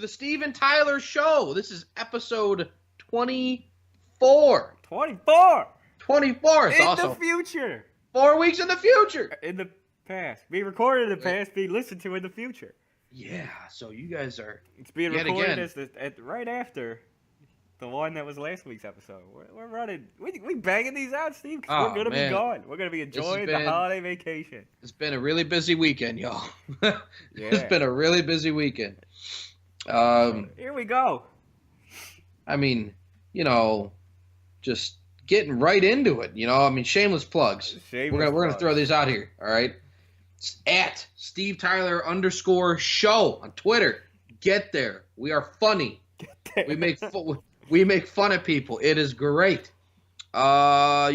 the Steve&Tyler Show. This is episode 24. 24! 24. It's in also the future. 4 weeks in the future. In the past. Being recorded in the past, being listened to in the future. Yeah, so you guys are... It's being recorded right after the one that was last week's episode. We're running... We banging these out, Steve, because we're going to be gone. We're going to be enjoying the holiday vacation. It's been a really busy weekend, y'all. It's been a really busy weekend. Here we go. I mean, just getting right into it. Shameless plugs. We're gonna throw these out here. All right. It's at Steve&Tyler _show on Twitter. Get there. We are funny. We make fun of people. It is great. You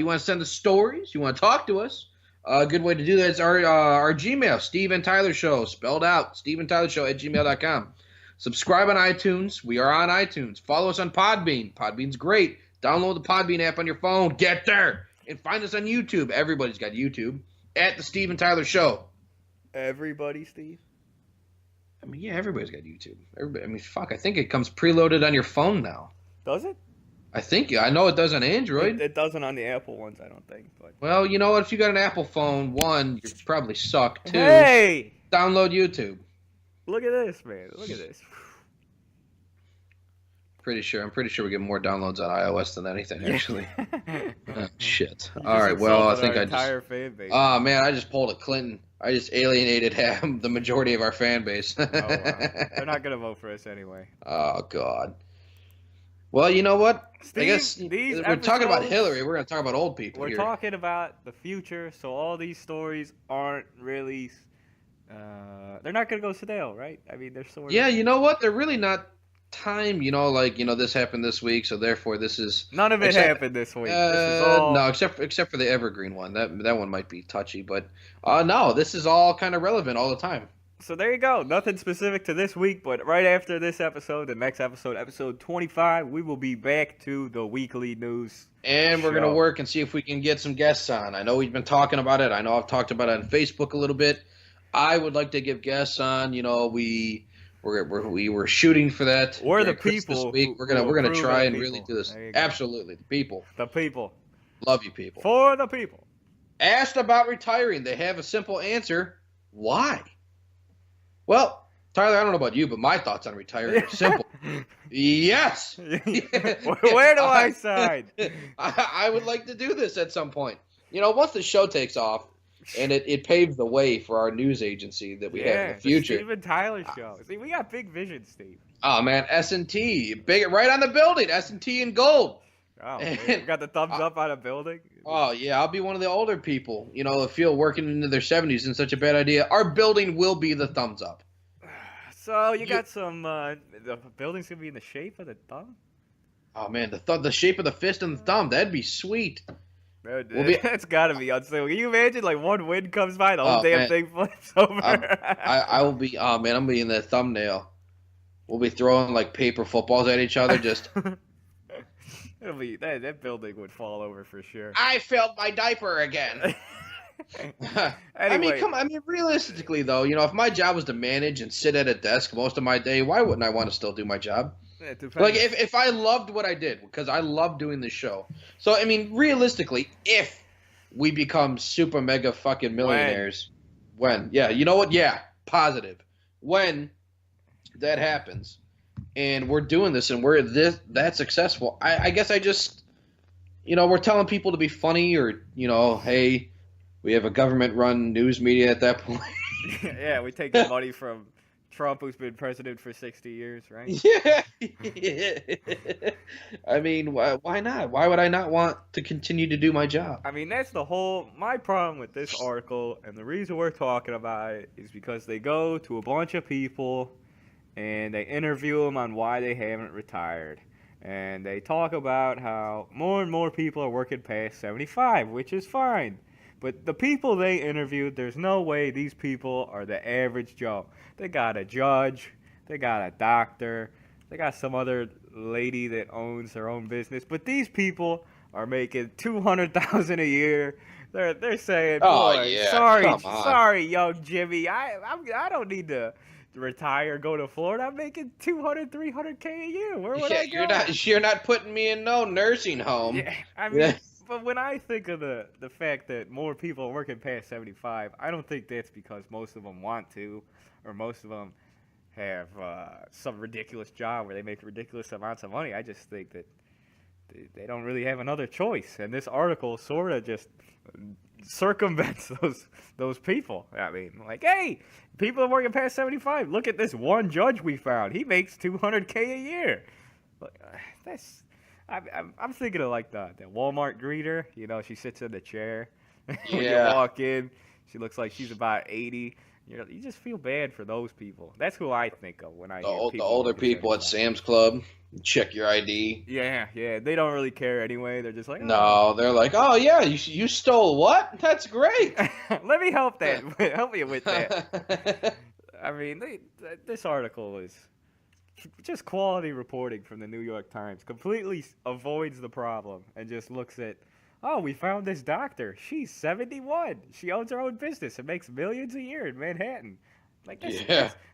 want to send us stories? You want to talk to us? A good way to do that is our Gmail, Steve&Tyler Show, spelled out, Steve&Tyler@gmail.com. Subscribe on iTunes. We are on iTunes. Follow us on Podbean. Podbean's great. Download the Podbean app on your phone. Get there. And find us on YouTube. Everybody's got YouTube. At the Steve&Tyler Show. Everybody, Steve? Yeah, everybody's got YouTube. I think it comes preloaded on your phone now. Does it? I know it does on Android. It doesn't on the Apple ones, I don't think. But... Well, you know what? If you got an Apple phone, one, you probably suck. Two, hey! Download YouTube. Look at this, man. Look at this. I'm pretty sure we get more downloads on iOS than anything, actually. Oh, shit. All right, well, I think fan base. Oh, man, I just pulled a Clinton. I just alienated the majority of our fan base. Oh, wow. They're not going to vote for us anyway. Oh, God. Well, you know what? Steve, I guess we're talking about Hillary. We're going to talk about old people here. We're talking about the future, so all these stories aren't really... they're not going to go stale, right? I mean, they're sort of... Yeah, you know what? They're really not time, this happened this week, so therefore this is... None of it happened this week. This is all... No, except for the Evergreen one. That one might be touchy, but no, this is all kind of relevant all the time. So there you go. Nothing specific to this week, but right after this episode, the next episode, episode 25, we will be back to the weekly news. And we're going to work and see if we can get some guests on. I know we've been talking about it. I know I've talked about it on Facebook a little bit. I would like to get guests on. We were shooting for that. We're the people. This week. We're gonna try and really do this. Absolutely, the people. The people. Love you, people. For the people. Asked about retiring, they have a simple answer. Why? Well, Tyler, I don't know about you, but my thoughts on retiring are simple. Yes. Where do I sign? I would like to do this at some point. Once the show takes off. And it paved the way for our news agency that we have in the future. The Steve&Tyler Show. See, we got big vision, Steve. Oh, man, S&T. Big, right on the building, S&T in gold. Oh, we got the thumbs up on a building? Oh, yeah, I'll be one of the older people, who feel working into their 70s isn't such a bad idea. Our building will be the thumbs up. So, you got some, the building's going to be in the shape of the thumb? Oh, man, the shape of the fist and the thumb, that'd be sweet. That's gotta be unstable. Can you imagine, one wind comes by, the whole damn thing flips over? I will be, I'm going to be in that thumbnail. We'll be throwing, paper footballs at each other, just... It'll be, that building would fall over for sure. I filled my diaper again. Anyway. Realistically, though, if my job was to manage and sit at a desk most of my day, why wouldn't I want to still do my job? If I loved what I did, because I love doing this show. So, realistically, if we become super mega fucking millionaires, when? Yeah, you know what? Yeah, positive. When that happens, and we're doing this, and we're that successful, I guess I just, we're telling people to be funny, or, hey, we have a government-run news media at that point. Yeah, we take the money from... Trump, who's been president for 60 years, right? Yeah. Why not? Why would I not want to continue to do my job? That's my problem with this article, and the reason we're talking about it is because they go to a bunch of people, and they interview them on why they haven't retired. And they talk about how more and more people are working past 75, which is fine. But the people they interviewed, there's no way these people are the average Joe. They got a judge, they got a doctor, they got some other lady that owns her own business. But these people are making $200,000 a year. They're saying, boy, sorry, young Jimmy, I don't need to retire, go to Florida, I'm making 200, 300K a year. Where would I go? You're not putting me in no nursing home. Yeah, I mean, but when I think of the fact that more people are working past 75, I don't think that's because most of them want to, or most of them have some ridiculous job where they make ridiculous amounts of money. I just think that they don't really have another choice, and this article sort of just circumvents those people. I mean, like, hey, people are working past 75. Look at this one judge we found. He makes 200K a year. That's I'm thinking of like the Walmart greeter. You know, she sits in the chair when you walk in. She looks like she's about 80. You just feel bad for those people. That's who I think of when I hear people. The older people at Sam's Club. Check your ID. Yeah. They don't really care anyway. They're just like, oh. No, they're like, oh yeah, you stole what? That's great. Let me help you with that. I mean, this article is just quality reporting from the New York Times. Completely avoids the problem and just looks at, oh, we found this doctor. She's 71. She owns her own business and makes millions a year in Manhattan. Like,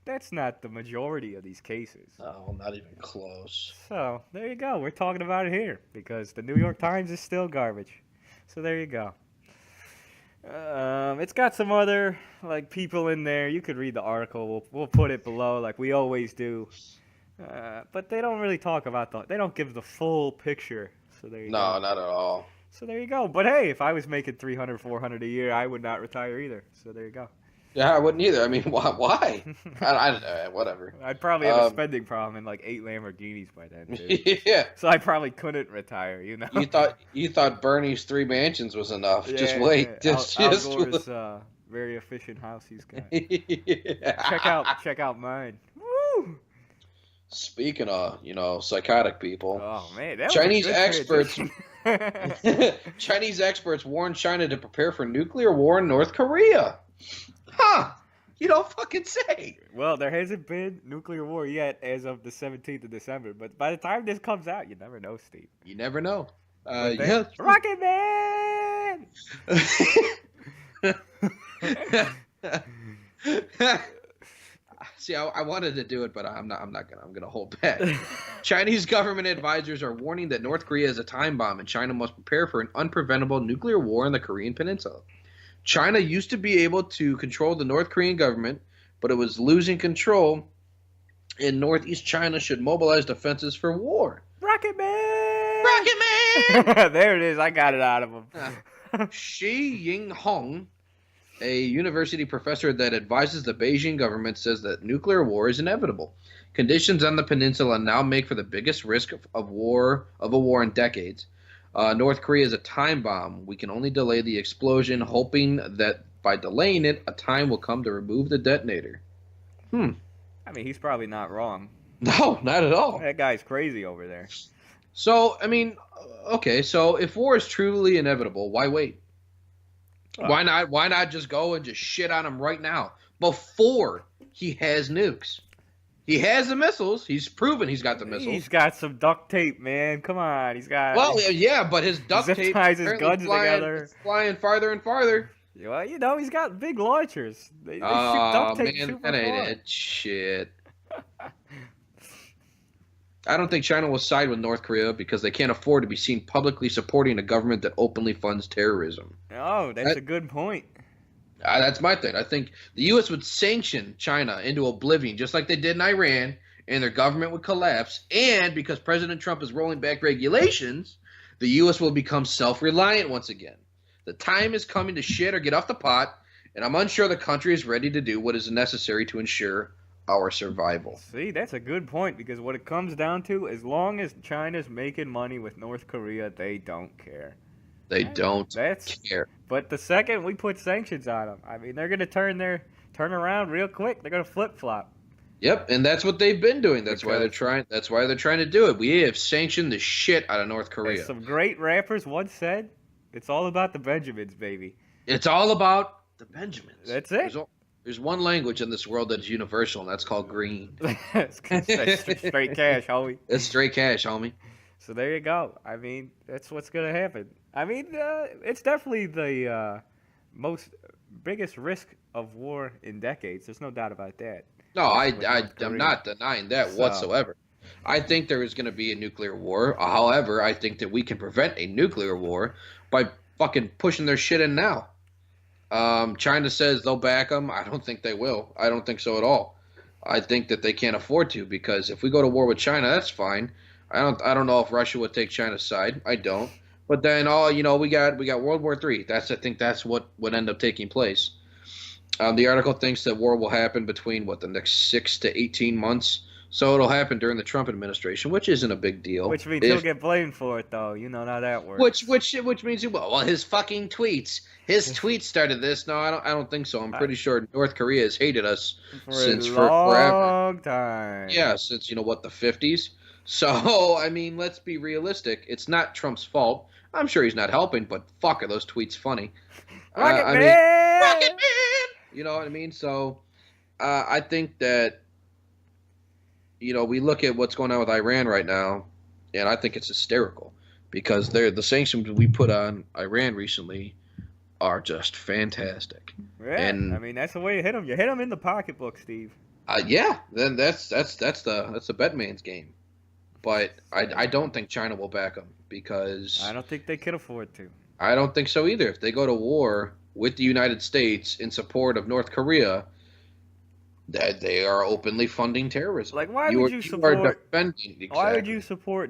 that's not the majority of these cases. No, not even close. So, there you go. We're talking about it here because the New York Times is still garbage. So, there you go. It's got some other, like, people in there. You could read the article. We'll put it below like we always do. But they don't really talk about they don't give the full picture. So, there you go. No, not at all. So, there you go. But, hey, if I was making $300, $400 a year, I would not retire either. So, there you go. Yeah, I wouldn't either. I mean, why? I don't know. Whatever. I'd probably have a spending problem in like 8 Lamborghinis by then, too. Yeah. So I probably couldn't retire, you know? You thought Bernie's 3 mansions was enough. Just wait. Yeah. Al Gore's very efficient house he's got. Yeah. Check out mine. Woo! Speaking of, psychotic people. Oh, man. That Chinese experts... Chinese experts warn China to prepare for nuclear war in North Korea. Huh. You don't fucking say. Well, there hasn't been nuclear war yet as of the 17th of December, but by the time this comes out, you never know, Steve. You never know. Rocket Man! See, I wanted to do it, but I'm not gonna. I'm gonna hold back. Chinese government advisors are warning that North Korea is a time bomb, and China must prepare for an unpreventable nuclear war in the Korean Peninsula. China used to be able to control the North Korean government, but it was losing control, and Northeast China should mobilize defenses for war. Rocket Man! Rocket Man! There it is. I got it out of him. Shi Ying-hong, a university professor that advises the Beijing government, says that nuclear war is inevitable. Conditions on the peninsula now make for the biggest risk of a war in decades. North Korea is a time bomb. We can only delay the explosion, hoping that by delaying it, a time will come to remove the detonator. I mean, he's probably not wrong. No, not at all. That guy's crazy over there. So, I mean, okay, so if war is truly inevitable, why wait? Why not just go and just shit on him right now before he has nukes? He has the missiles. He's proven he's got the missiles. He's got some duct tape, man. Come on, he's got. Well, yeah, but his duct tape ties his guns together, flying farther and farther. Well, he's got big launchers. They shoot duct tape super far. That ain't it. Shit. I don't think China will side with North Korea because they can't afford to be seen publicly supporting a government that openly funds terrorism. Oh, that's a good point. That's my thing. I think the U.S. would sanction China into oblivion, just like they did in Iran, and their government would collapse. And because President Trump is rolling back regulations, the U.S. will become self-reliant once again. The time is coming to shit or get off the pot, and I'm unsure the country is ready to do what is necessary to ensure our survival. See, that's a good point, because what it comes down to, as long as China's making money with North Korea, they don't care. They don't care. But the second we put sanctions on them, I mean, they're going to turn around real quick. They're going to flip-flop. Yep, and that's what they've been doing. That's why they're trying to do it. We have sanctioned the shit out of North Korea. Some great rappers once said, "It's all about the Benjamins, baby." It's all about the Benjamins. That's it. There's one language in this world that's universal, and that's called green. That's straight cash, homie. It's straight cash, homie. So there you go. I mean, that's what's going to happen. I mean, it's definitely the biggest risk of war in decades. There's no doubt about that. No, with I'm not denying that whatsoever. I think there is going to be a nuclear war. However, I think that we can prevent a nuclear war by fucking pushing their shit in now. China says they'll back them. I don't think they will. I don't think so at all. I think that they can't afford to because if we go to war with China, that's fine. I don't know if Russia would take China's side. I don't. But then we got World War III. I think that's what would end up taking place. The article thinks that war will happen between the next 6 to 18 months. So it'll happen during the Trump administration, which isn't a big deal. Which means he'll get blamed for it, though. You know how that works. Which means his fucking tweets. His tweets started this. No, I don't think so. I'm pretty sure North Korea has hated us for forever. Long time. Yeah, since the 50s. So I mean, let's be realistic. It's not Trump's fault. I'm sure he's not helping, but fuck, are those tweets funny? Rocket Man! Rocket Man! You know what I mean? So I think that we look at what's going on with Iran right now, and I think it's hysterical because the sanctions we put on Iran recently are just fantastic. Yeah, and I mean that's the way you hit them. You hit them in the pocketbook, Steve. Yeah, then that's the betman's game. But I don't think China will back them because I don't think they can afford to. I don't think so either. If they go to war with the United States in support of North Korea, that they are openly funding terrorism. Like, why would you support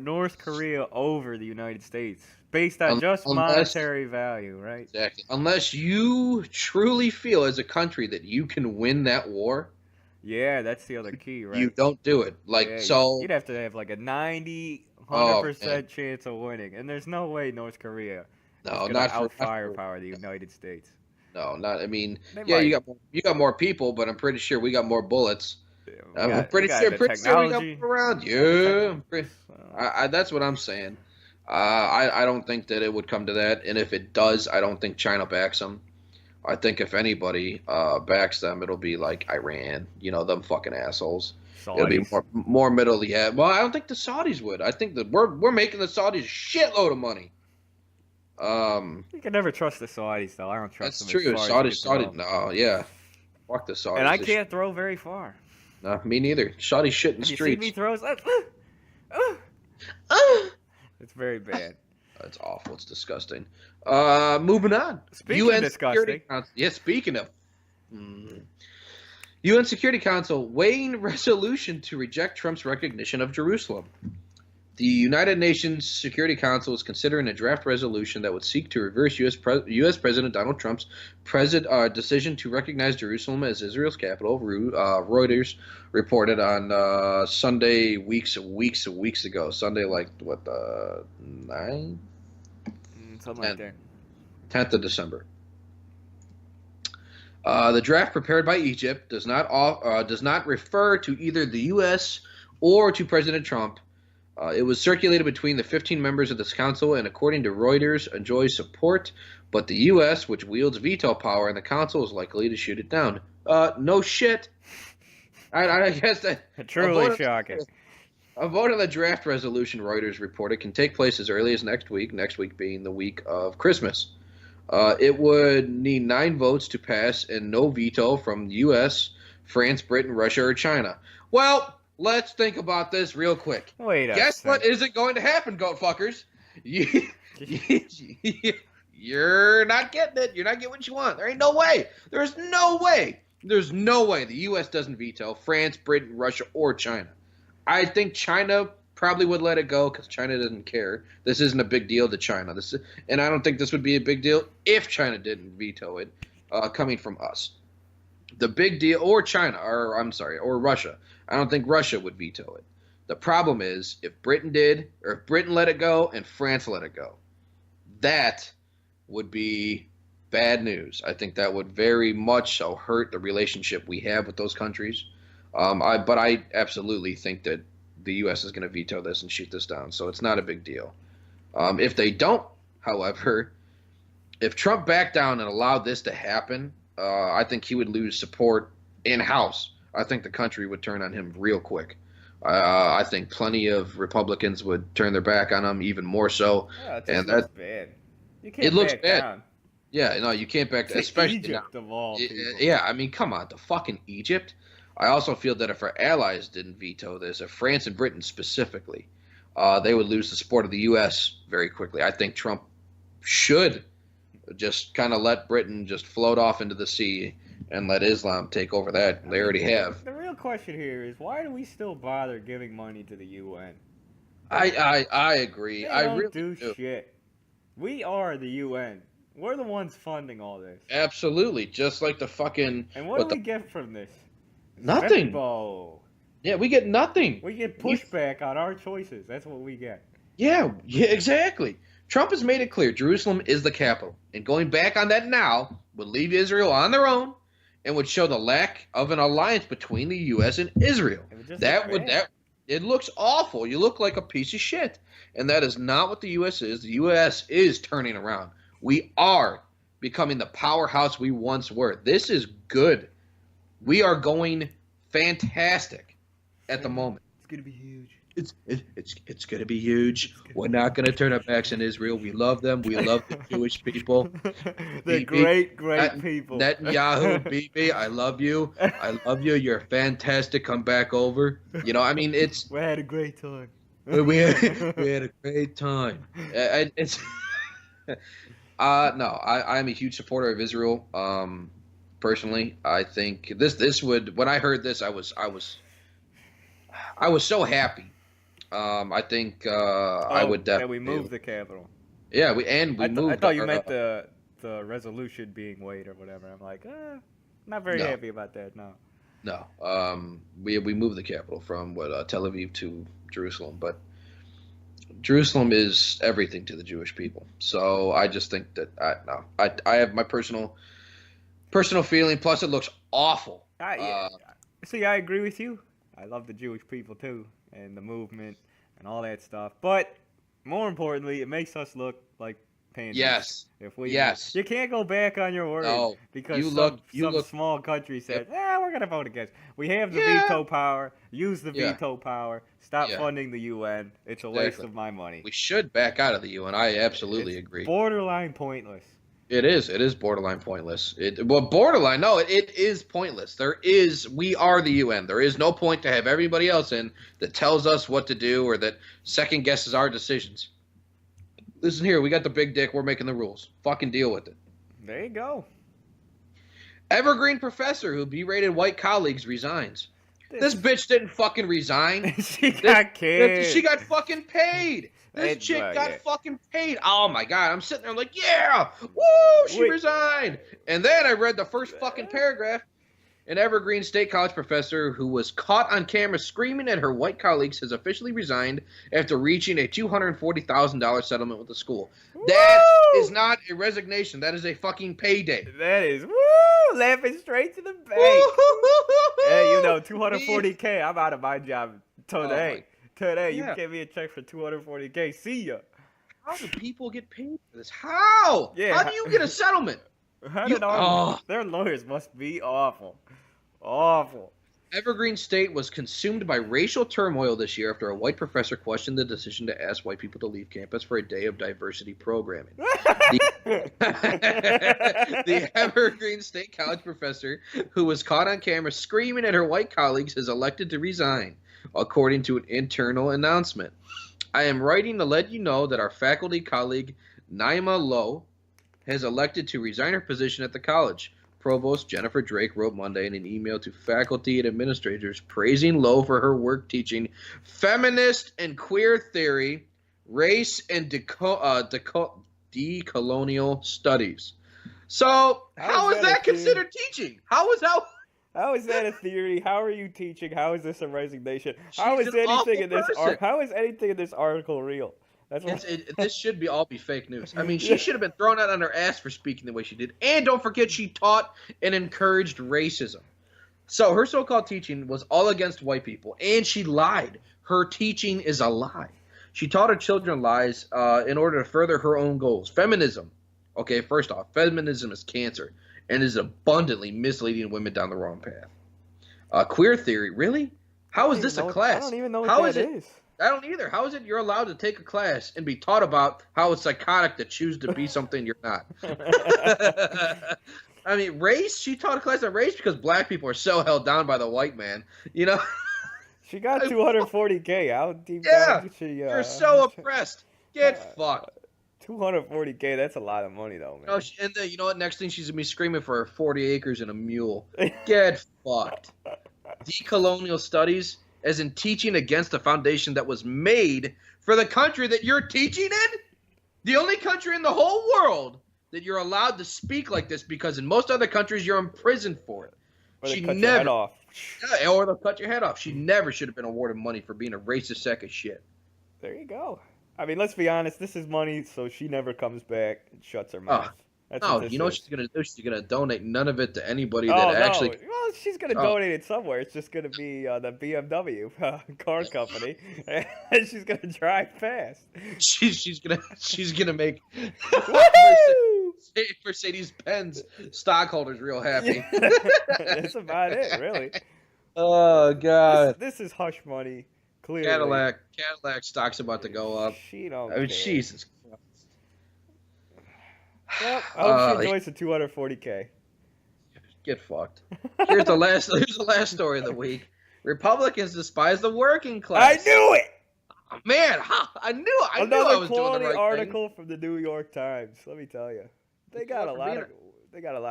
North Korea over the United States based on just monetary value, right? Exactly. Unless you truly feel as a country that you can win that war. Yeah, that's the other key, right? You don't do it. You'd have to have like a 100% chance of winning, and there's no way North Korea is going to out-firepower the United States. No, not. I mean, you got more people, but I'm pretty sure we got more bullets. I'm pretty sure we got more around. Yeah, that's what I'm saying. I don't think that it would come to that, and if it does, I don't think China backs them. I think if anybody backs them, it'll be like Iran. Them fucking assholes. Saudis. It'll be more middle. Yeah. Well, I don't think the Saudis would. I think that we're making the Saudis a shitload of money. You can never trust the Saudis, though. I don't trust them. That's true. Saudi. No, yeah. Fuck the Saudis. And I can't throw very far. No, me neither. Saudi shit in the streets. You see me throws? It's very bad. It's awful. It's disgusting. Moving on. Speaking of disgusting. Speaking of. UN Security Council weighing resolution to reject Trump's recognition of Jerusalem. The United Nations Security Council is considering a draft resolution that would seek to reverse U.S. President Donald Trump's decision to recognize Jerusalem as Israel's capital. Reuters reported on Sunday, weeks ago. Sunday, 9th? Something like that. 10th of December. The draft prepared by Egypt does not refer to either the U.S. or to President Trump. It was circulated between the 15 members of this council and, according to Reuters, enjoys support, but the U.S., which wields veto power in the council, is likely to shoot it down. No shit. I guess that... Truly shocking. A vote on the draft resolution, Reuters reported, can take place as early as next week being the week of Christmas. It would need 9 votes to pass and no veto from the U.S., France, Britain, Russia, or China. Well... let's think about this real quick. Guess what isn't going to happen, goat fuckers? You're not getting it. You're not getting what you want. There ain't no way. There's no way the U.S. doesn't veto France, Britain, Russia, or China. I think China probably would let it go because China doesn't care. This isn't a big deal to China. And I don't think this would be a big deal if China didn't veto it, coming from us. The big deal, or China, or Russia. I don't think Russia would veto it. The problem is if Britain did, or if Britain let it go and France let it go, that would be bad news. I think that would very much so hurt the relationship we have with those countries. But I absolutely think that the U.S. is going to veto this and shoot this down, so it's not a big deal. If they don't, however, if Trump backed down and allowed this to happen, I think he would lose support in-house. I think the country would turn on him real quick. I think plenty of Republicans would turn their back on him even more so. Yeah, it looks bad. You can't it looks back bad. Down. Yeah, no, you can't back down. Especially Egypt of all people. Yeah, I mean, come on, the fucking Egypt. I also feel that if our allies didn't veto this, if France and Britain specifically, they would lose the support of the U.S. very quickly. I think Trump should just kind of let Britain just float off into the sea and let Islam take over that. They already have. The real question here is, why do we still bother giving money to the UN? I agree. They I don't really do shit. We are the UN. We're the ones funding all this. Absolutely. Just like the fucking... And what do we get from this? Nothing. Rainbow. Yeah, we get nothing. We get pushback on our choices. That's what we get. Yeah, exactly. Trump has made it clear Jerusalem is the capital. And going back on that now would leave Israel on their own and would show the lack of an alliance between the U.S. and Israel. It looks awful. You look like a piece of shit. And that is not what the U.S. is. The U.S. is turning around. We are becoming the powerhouse we once were. This is good. We are going fantastic at the moment. It's going to be huge. It's going to be huge. We're not going to turn our backs on Israel. We love them. We love the Jewish people. They're great people. Netanyahu, Bibi, I love you. I love you. You're fantastic. Come back over. You know, I mean, it's... We had a great time. we had a great time. It's... No, I'm a huge supporter of Israel. Personally, I think this would... When I heard this, I was so happy. I think I would definitely. And we moved the capital. Yeah, we moved. I thought you meant the resolution being weighed or whatever. I'm like, not very happy about that. No. We moved the capital from Tel Aviv to Jerusalem, but Jerusalem is everything to the Jewish people. So I just think that I have my personal feeling. Plus, it looks awful. See, I agree with you. I love the Jewish people too, and the movement and all that stuff. But more importantly, it makes us look like pandas. Yes. You can't go back on your word because some small country said, we're going to vote against. We have the veto power. Use the veto power. Stop funding the UN. It's a waste of my money. We should back out of the UN. I absolutely agree. Borderline pointless. It is. It is borderline pointless. It is pointless. We are the UN. There is no point to have everybody else in that tells us what to do or that second guesses our decisions. Listen here, we got the big dick. We're making the rules. Fucking deal with it. There you go. Evergreen professor who berated white colleagues resigns. This bitch didn't fucking resign. She got fucking paid. This chick got fucking paid. Oh my god, I'm sitting there like, woo, she resigned. And then I read the first fucking paragraph. An Evergreen State College professor who was caught on camera screaming at her white colleagues has officially resigned after reaching a $240,000 settlement with the school. Woo! That is not a resignation. That is a fucking payday. That is, laughing straight to the bank. Hey, $240K. I'm out of my job today. You gave me a check for $240K. See ya. How do people get paid for this? How? Yeah. How do you get a settlement? Their lawyers must be awful. Awful. Evergreen State was consumed by racial turmoil this year after a white professor questioned the decision to ask white people to leave campus for a day of diversity programming. The Evergreen State College professor, who was caught on camera screaming at her white colleagues, has elected to resign, according to an internal announcement. I am writing to let you know that our faculty colleague, Naima Lowe, has elected to resign her position at the college. Provost Jennifer Drake wrote Monday in an email to faculty and administrators praising Lowe for her work teaching feminist and queer theory, race, and decolonial studies. So, how is that considered teaching? How is that a theory? How are you teaching? How is this a resignation? How is anything in this article real? This should all be fake news. I mean, she should have been thrown out on her ass for speaking the way she did. And don't forget, she taught and encouraged racism. So her so-called teaching was all against white people, and she lied. Her teaching is a lie. She taught her children lies in order to further her own goals. Feminism. Okay, first off, feminism is cancer and is abundantly misleading women down the wrong path. Queer theory, really? How is this a class? I don't even know what that is. I don't either. How is it you're allowed to take a class and be taught about how it's psychotic to choose to be something you're not? I mean, race. She taught a class on race because black people are so held down by the white man. You know. She got 240K. How deep down Yeah, did she? you're so oppressed. Get fucked. 240K. That's a lot of money, though, man. And then, you know what? Next thing she's gonna be screaming for 40 acres and a mule. Get fucked. Decolonial studies, as in teaching against the foundation that was made for the country that you're teaching in. The only country in the whole world that you're allowed to speak like this, because in most other countries you're imprisoned for it. Or they cut your head off. Yeah, or they'll cut your head off. She never should have been awarded money for being a racist sack of shit. There you go. I mean, let's be honest. This is money, so she never comes back and shuts her mouth. No, you know what she's gonna do? She's gonna donate none of it to anybody that actually. Well, she's gonna donate it somewhere. It's just gonna be the BMW car company, and she's gonna drive fast. She's gonna make Mercedes Benz stockholders real happy. That's about it, really. Oh God, this is hush money. Clearly, Cadillac stock's about to go up. She don't. I mean, Jesus. Well, I hope she enjoys the 240K. Get fucked. Here's the last story of the week. Republicans despise the working class. I knew it. Man, I knew I was doing the right quality thing. article from the New York Times. Let me tell you, they got a lot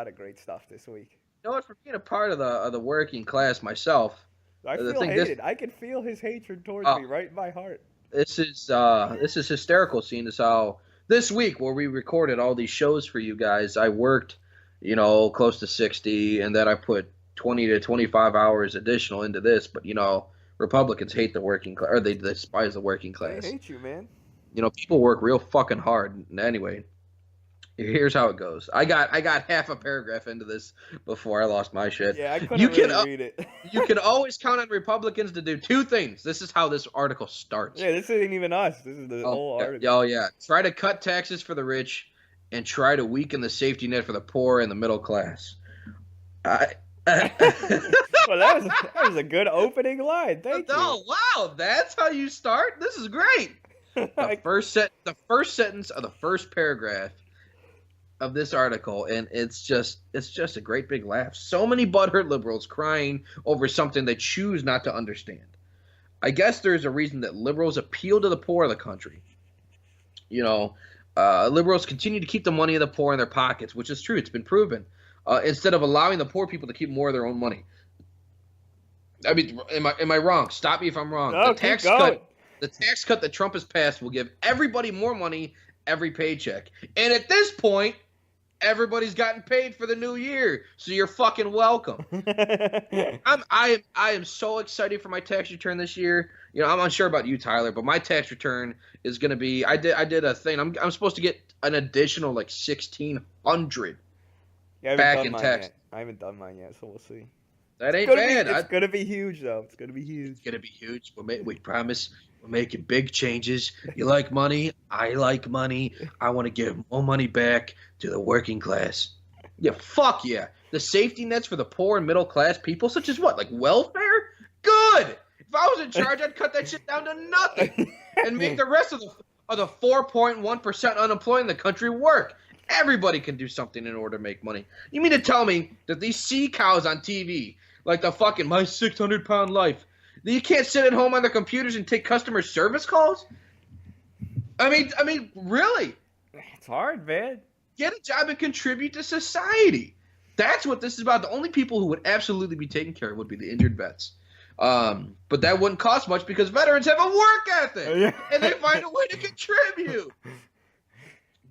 of great stuff this week. You know what? For being a part of the working class myself, I feel hated. I can feel his hatred towards me right in my heart. This is hysterical, seeing as how this week where we recorded all these shows for you guys, I worked, close to 60, and then I put 20 to 25 hours additional into this. But Republicans hate the working class, or they despise the working class. They hate you, man. People work real fucking hard. Anyway, here's how it goes. I got half a paragraph into this before I lost my shit. Yeah, I couldn't read it. You can always count on Republicans to do two things. This is how this article starts. Yeah, this isn't even us. This is the whole article. Oh, yeah. Try to cut taxes for the rich and try to weaken the safety net for the poor and the middle class. Well, that was a good opening line. Thank you. Oh, wow. That's how you start? This is great. The first sentence of the first paragraph of this article, and it's just a great big laugh. So many butthurt liberals crying over something they choose not to understand. I guess there's a reason that liberals appeal to the poor of the country. Liberals continue to keep the money of the poor in their pockets, which is true. It's been proven. Instead of allowing the poor people to keep more of their own money. I mean, am I wrong? Stop me if I'm wrong. No, the tax cut that Trump has passed will give everybody more money every paycheck. And at this point, everybody's gotten paid for the new year, so you're fucking welcome. I am so excited for my tax return this year. I'm unsure about you, Tyler, but my tax return is going to be. I did a thing. I'm supposed to get an additional like $1,600 back in tax. I haven't done mine yet, so we'll see. That ain't bad. It's gonna be huge, though. It's gonna be huge. It's gonna be huge. We promise. We're making big changes. You like money? I like money. I want to give more money back to the working class. Yeah, fuck yeah. The safety nets for the poor and middle class people, such as what, like welfare? Good. If I was in charge, I'd cut that shit down to nothing and make the rest of the 4.1% unemployed in the country work. Everybody can do something in order to make money. You mean to tell me that these sea cows on TV, like the fucking My 600-Pound Life, that you can't sit at home on their computers and take customer service calls? I mean, really? It's hard, man. Get a job and contribute to society. That's what this is about. The only people who would absolutely be taken care of would be the injured vets. But that wouldn't cost much because veterans have a work ethic, and they find a way to contribute.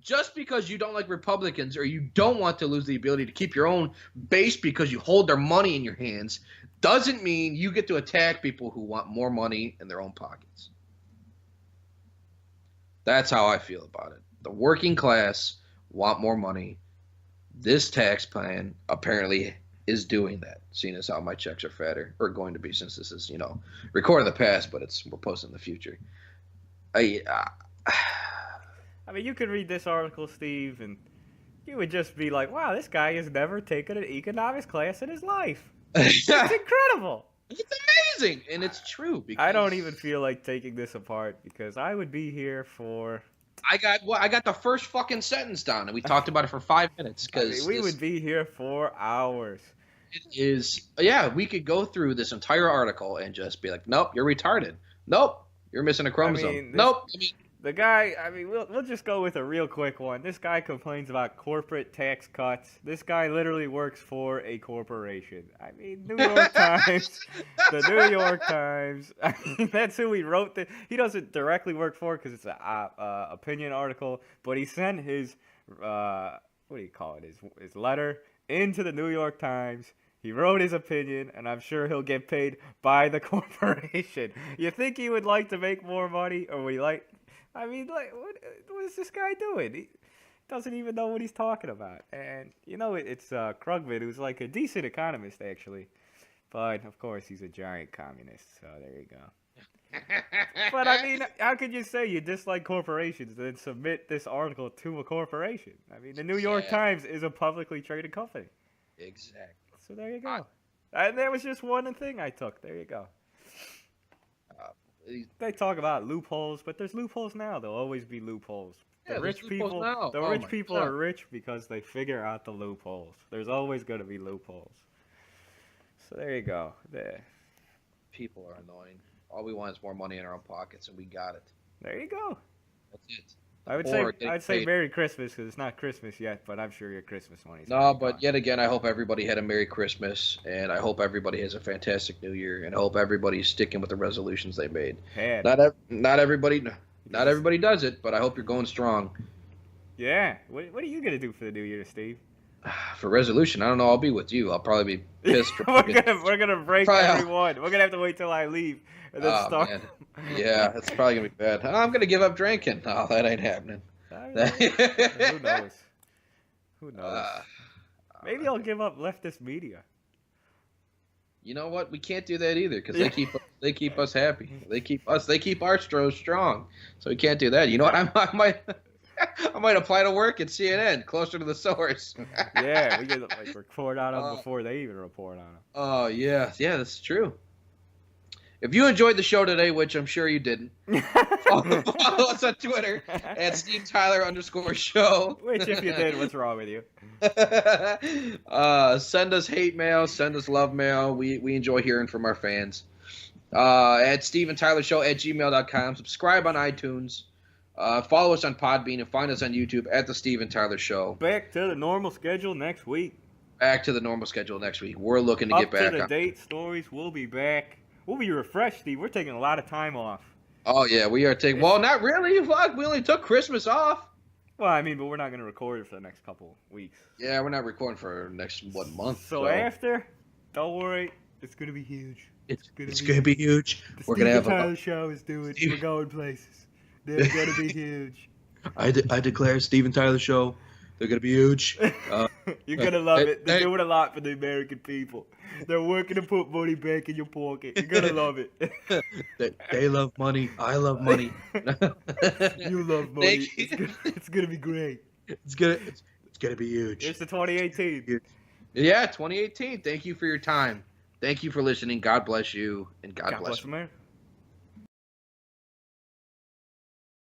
Just because you don't like Republicans or you don't want to lose the ability to keep your own base because you hold their money in your hands doesn't mean you get to attack people who want more money in their own pockets. That's how I feel about it. The working class want more money. This tax plan apparently is doing that, seeing as how my checks are fatter, or going to be, since this is, recorded in the past, but we're posting in the future. I mean, you could read this article, Steve, and you would just be like, wow, this guy has never taken an economics class in his life. It's incredible. It's amazing, and it's true. Because I don't even feel like taking this apart because I would be here for I got the first fucking sentence down, and we talked about it for 5 minutes. Because we would be here for hours. It is, yeah. We could go through this entire article and just be like, nope, you're retarded. Nope, you're missing a chromosome. Nope. The guy, we'll just go with a real quick one. This guy complains about corporate tax cuts. This guy literally works for a corporation. New York Times, the New York Times. That's who he wrote the. He doesn't directly work for because it's an opinion article, but he sent his, what do you call it, his letter into the New York Times. He wrote his opinion, and I'm sure he'll get paid by the corporation. You think he would like to make more money, or would he like... what is this guy doing? He doesn't even know what he's talking about. And, it's Krugman, who's like a decent economist, actually. But, of course, he's a giant communist, so there you go. But, how could you say you dislike corporations and then submit this article to a corporation? The New York Times is a publicly traded company. Exactly. So there you go. And there was just one thing I took. There you go. They talk about loopholes, but there's loopholes now. There'll always be loopholes. The rich people are rich because they figure out the loopholes. There's always going to be loopholes. So there you go. There. People are annoying. All we want is more money in our own pockets, and we got it. There you go. That's it. I'd say Merry Christmas because it's not Christmas yet, but I'm sure your Christmas money's but yet again, I hope everybody had a Merry Christmas, and I hope everybody has a fantastic New Year, and I hope everybody's sticking with the resolutions they made. Not everybody does it, but I hope you're going strong. Yeah. What are you gonna do for the New Year, Steve? For resolution, I don't know. I'll be with you. I'll probably be pissed. we're gonna break everyone. We're gonna have to wait till I leave and then start. Man. Yeah, that's probably gonna be bad. I'm gonna give up drinking. No, that ain't happening. Who knows? Who knows? Maybe I'll give up leftist media. You know what? We can't do that either because they keep us happy. They keep our show strong. So we can't do that. You know what? I might apply to work at CNN, closer to the source. Yeah, we get report on them before they even report on them. Oh yeah, that's true. If you enjoyed the show today, which I'm sure you didn't, follow us on Twitter at Steve&Tyler_show. Which, if you did, what's wrong with you? Send us hate mail, send us love mail. We enjoy hearing from our fans. At Steve&Tyler_show@gmail.com. Subscribe on iTunes. Follow us on Podbean and find us on YouTube at the Steve&Tyler Show. Back to the normal schedule next week. Back to the normal schedule next week. We're looking to get back. Up to the date stories. We'll be back. We'll be refreshed, Steve. We're taking a lot of time off. Oh, yeah, we are taking... Well, not really. Fuck, we only took Christmas off. Well, but we're not going to record it for the next couple weeks. Yeah, we're not recording for the next, month. So after, don't worry, it's going to be huge. It's going to be huge. We're going to have Steve&Tyler show is doing... We're going places. They're going to be huge. I declare Steve&Tyler show. They're going to be huge. You're going to love it. They're doing a lot for the American people. They're working to put money back in your pocket. You're going to love it. They love money. I love money. You love money. It's going to be great. It's going to be huge. It's the 2018. Yeah, 2018. Thank you for your time. Thank you for listening. God bless you, and God bless America.